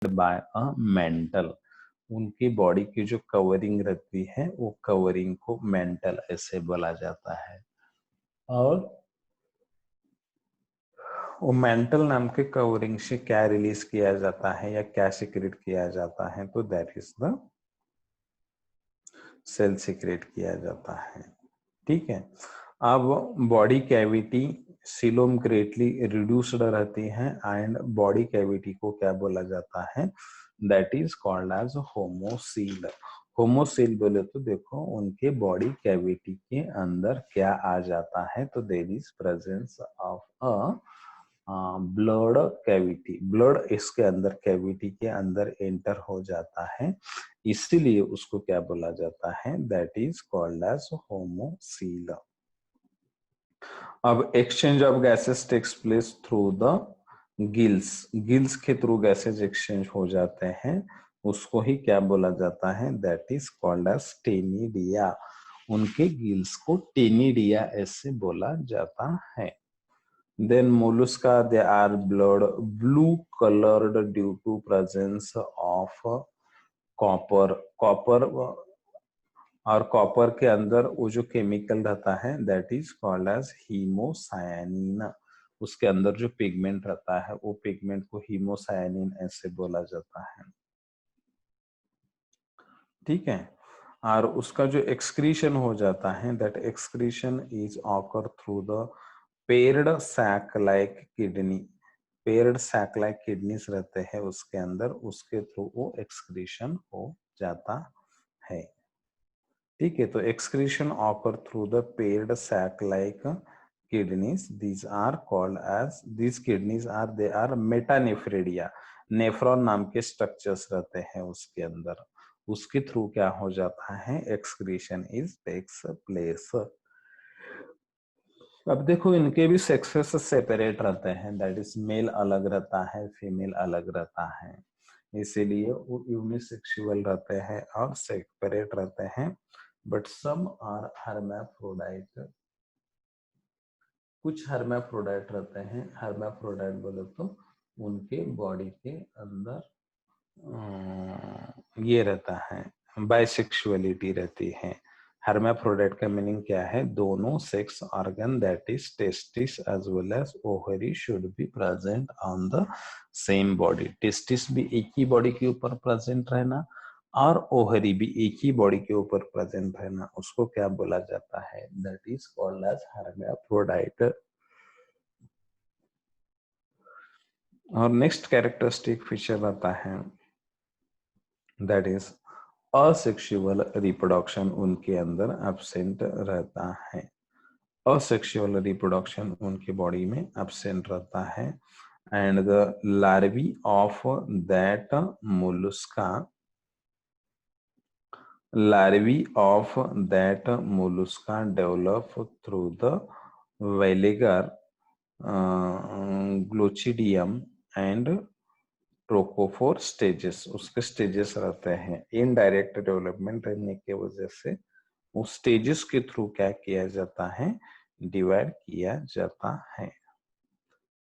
Bye a mantle. उनकी body की जो कवरिंग रहती है वो कवरिंग को मेंटल ऐसे बोला जाता है। और वो मेंटल नाम के कवरिंग से क्या रिलीज किया जाता है या क्या सीक्रेट किया जाता है, तो that is the shell secrete किया जाता है। ठीक है। अब body cavity coelom greatly reduced रहती है एंड बॉडी कैविटी को क्या बोला जाता है, दैट इज कॉल्ड एज होमोसील। होमोसील बोले तो देखो उनके बॉडी कैविटी के अंदर क्या आ जाता है, तो there is presence of a blood cavity. Blood इसके अंदर कैविटी के अंदर एंटर हो जाता है, इसीलिए उसको क्या बोला जाता है, that is called as haemocoel. अब exchange of gases takes place through the gills. Gills के थ्रू गैसेज एक्सचेंज हो जाते हैं, उसको ही क्या बोला जाता है, that is called as ctenidia. उनके गिल्स को टेनिडिया ऐसे बोला जाता है। Then mollusca, they are blood blue coloured due to presence of copper. Copper और कॉपर के अंदर वो जो केमिकल रहता है दैट इज कॉल्ड एज हीमोसायानिन। उसके अंदर जो पिगमेंट रहता है वो पिगमेंट को हीमोसायानिन ऐसे बोला जाता है। ठीक है। और उसका जो एक्सक्रीशन हो जाता है that excretion is occur through the paired sac like kidney. Paired sac like kidneys रहते हैं उसके अंदर, उसके थ्रू वो एक्सक्रीशन हो जाता है। ठीक है। तो excretion occur through the paired sac like kidneys, these are called as, these kidneys are, they are metanephridia. Nephron नाम के स्ट्रक्चर्स रहते हैं उसके अंदर, उसके थ्रू क्या हो जाता है, एक्सक्रीशन इज टेक्स प्लेस। अब देखो इनके भी सेक्सेस सेपरेट रहते हैं, दैट इज मेल अलग रहता है, फीमेल अलग रहता है, इसीलिए वो यूनिसेक्सुअल रहते हैं और सेपरेट रहते हैं। बट सम आर हर्माफ्रोडाइट, कुछ हर्माफ्रोडाइट रहते हैं। हर्माफ्रोडाइट बोले तो उनके बॉडी के अंदर ये रहता है, बाइसेक्सुअलिटी रहती है। हर्माफ्रोडाइट का मीनिंग क्या है, दोनों sex organ that is testis as well as ovary should be present on the same body. Testis भी एक ही बॉडी के ऊपर प्रेजेंट रहना और ओवरी भी एक ही बॉडी के ऊपर प्रेजेंट रहना, उसको क्या बोला जाता है, that is called as hermaphrodite. और नेक्स्ट कैरेक्टरिस्टिक फीचर आता है दैट इज असेक्सुअल रिप्रोडक्शन, उनके अंदर एब्सेंट रहता है। असेक्सुअल रिप्रोडक्शन उनके बॉडी में एब्सेंट रहता है and the larvae of that Mollusca, larvae of that mollusca develop through the veliger glochidium and trochophore stages, उसके स्टेजेस रहते हैं। इनडायरेक्ट डेवलपमेंट रहने की वजह से उस स्टेजेस के थ्रू क्या किया जाता है, डिवाइड किया जाता है।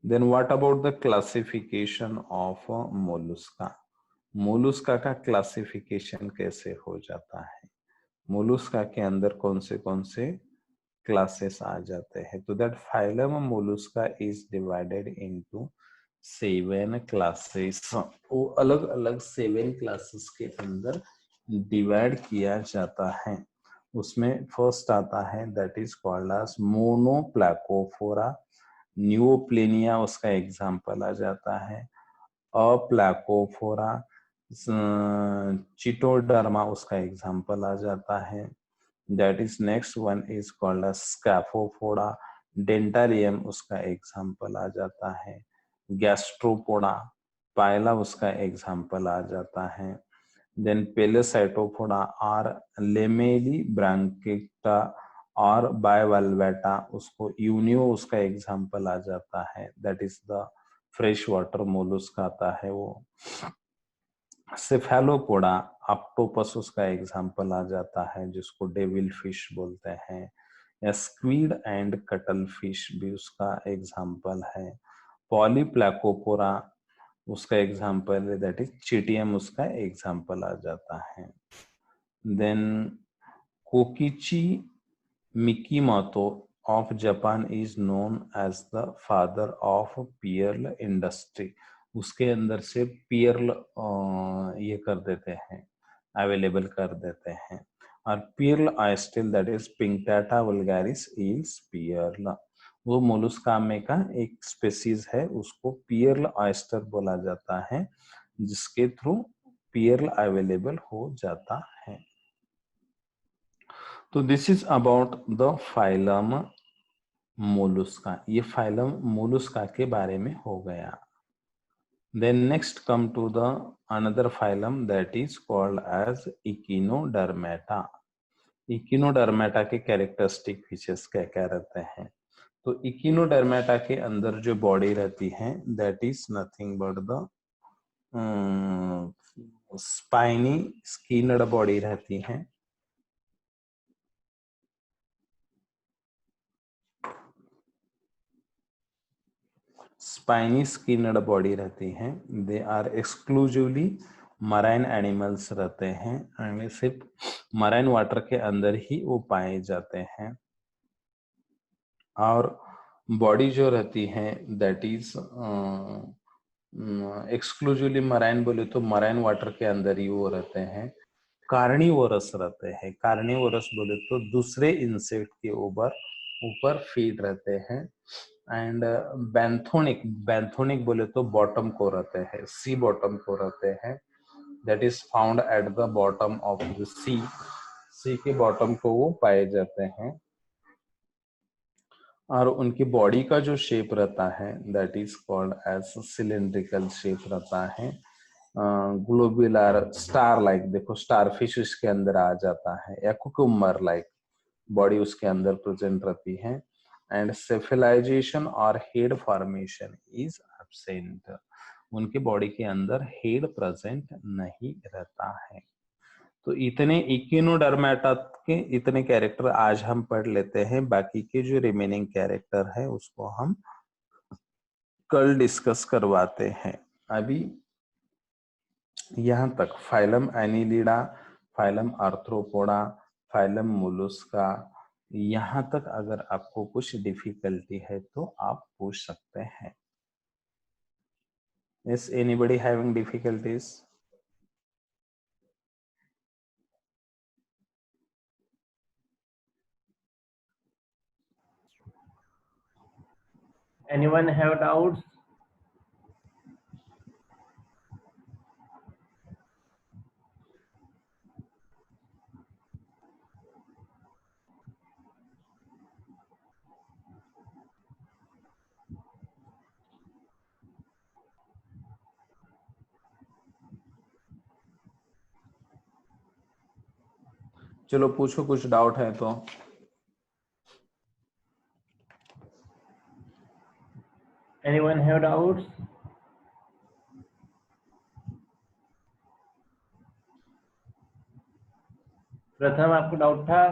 Then what about the classification of mollusca. Mollusca का क्लासिफिकेशन कैसे हो जाता है, मोलुस्का के अंदर कौन से क्लासेस आ जाते हैं, तो that phylum Mollusca is divided into 7 classes. वो अलग अलग 7 क्लासेस के अंदर डिवाइड किया जाता है। उसमें फर्स्ट आता है that is called as monoplacophora. Neopilina उसका एग्जांपल आ जाता है। अप्लाकोफोरा, चिटोडर्मा उसका एग्जांपल आ जाता है। That is next one is called as scaphophora. Dentalium उसका एग्जांपल आ जाता है। गैस्ट्रोपोडा, पायला उसका एग्जांपल आ जाता है। देन पेलेसाइटोफोडा और लेमेली ब्रांकिटा और बायवाल्वेटा, उसको यूनियो उसका एग्जांपल आ जाता है, that is the fresh water mollusc आता है वो। सेफेलोपोडा, ऑक्टोपस उसका एग्जांपल आ जाता है जिसको डेविल फिश बोलते हैं, या स्क्वीड एंड कटल फिश भी उसका एग्जांपल है। पॉलीप्लैकोपोरा उसका एग्जाम्पल है, दैट इज चीटियम उसका एग्जाम्पल आ जाता है। Then Kokichi Mikimoto of Japan is known as the father of pearl industry. उसके अंदर से पियर्ल ये कर देते हैं, अवेलेबल कर देते हैं। और pearl oyster that is Pinctada vulgaris is pearl, वो मोलस्कामे का एक स्पेसीज है, उसको पियर्ल ऑयस्टर बोला जाता है, जिसके थ्रू पियर्ल अवेलेबल हो जाता है। तो this is about the phylum Mollusca, ये फाइलम मोलुस्का के बारे में हो गया। Then next come to the another phylum that is called as Echinodermata. Echinodermata के कैरेक्टरिस्टिक फीचर्स क्या क्या रहते हैं? तो Echinodermata के अंदर जो बॉडी रहती है that is nothing but the spiny skinned body रहती है। स्पाइनी स्किनड बॉडी रहती है। They are exclusively marine animals रहते हैं, एंड सिर्फ मराइन वाटर के अंदर ही वो पाए जाते हैं। और बॉडी जो रहती है दैट इज एक्सक्लूसिवली मराइन, बोले तो मराइन वाटर के अंदर ही वो रहते हैं। कार्निवोरस रहते हैं, कार्निवोरस बोले तो दूसरे इंसेक्ट के ऊपर फीड रहते हैं। एंड बैंथोनिक, बैंथोनिक बोले तो बॉटम को रहते हैं, सी बॉटम को रहते हैं, that is found at the bottom of the sea, sea के बॉटम को वो पाए जाते हैं। और उनकी बॉडी का जो शेप रहता है that is called as cylindrical shape रहता है, ग्लोबुलर स्टार लाइक, देखो स्टारफिश इसके अंदर आ जाता है, या कुकुम्बर लाइक बॉडी उसके अंदर प्रेजेंट रहती है। एंड सेफेलाइजेशन और हेड फॉर्मेशन इज एब्सेंट, उनके बॉडी के अंदर हेड प्रेजेंट नहीं रहता है। तो इतने इकिनोडर्मेटा के इतने कैरेक्टर आज हम पढ़ लेते हैं, बाकी के जो रिमेनिंग कैरेक्टर है उसको हम कल डिस्कस करवाते हैं। अभी यहाँ तक phylum Annelida, phylum arthropoda, phylum Mollusca, यहाँ तक अगर आपको कुछ डिफिकल्टी है तो आप पूछ सकते हैं। Is anybody having difficulties? Anyone have doubts? चलो पूछो, कुछ डाउट है तो। Anyone have doubts? प्रथम आपको डाउट था?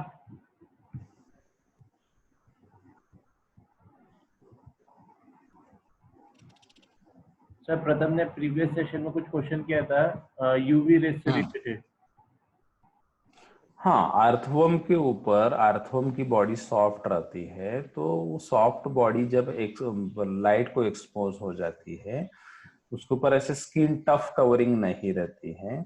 सर प्रथम ने प्रीवियस सेशन में कुछ क्वेश्चन किया था यूवी रेस से रिलेटेड। हाँ, अर्थवर्म के ऊपर, अर्थवर्म की बॉडी सॉफ्ट रहती है, तो वो सॉफ्ट बॉडी जब एक लाइट को एक्सपोज हो जाती है, उसके ऊपर ऐसे स्किन टफ कवरिंग नहीं रहती है,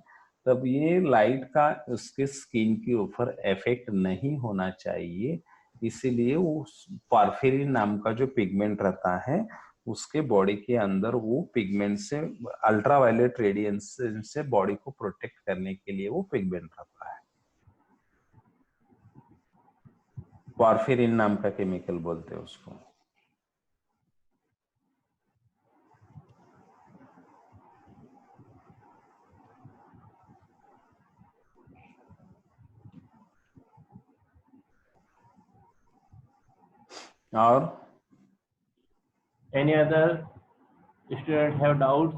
तब ये लाइट का उसके स्किन के ऊपर इफेक्ट नहीं होना चाहिए। इसीलिए वो पार्फेरिन नाम का जो पिगमेंट रहता है उसके बॉडी के अंदर, वो पिगमेंट से अल्ट्रावायलेट रेडियंस से बॉडी को प्रोटेक्ट करने के लिए वो पिगमेंट रहता है। पार्फेरिन नाम का केमिकल बोलते हैं उसको। और Any other student have doubts?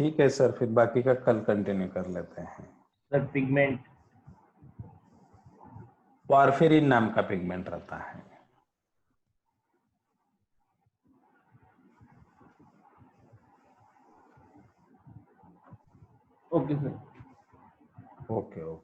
ठीक है सर, फिर बाकी का कल कंटिन्यू कर लेते हैं। Sir pigment. वारफेरिन नाम का पिगमेंट रहता है। Okay sir. Okay okay.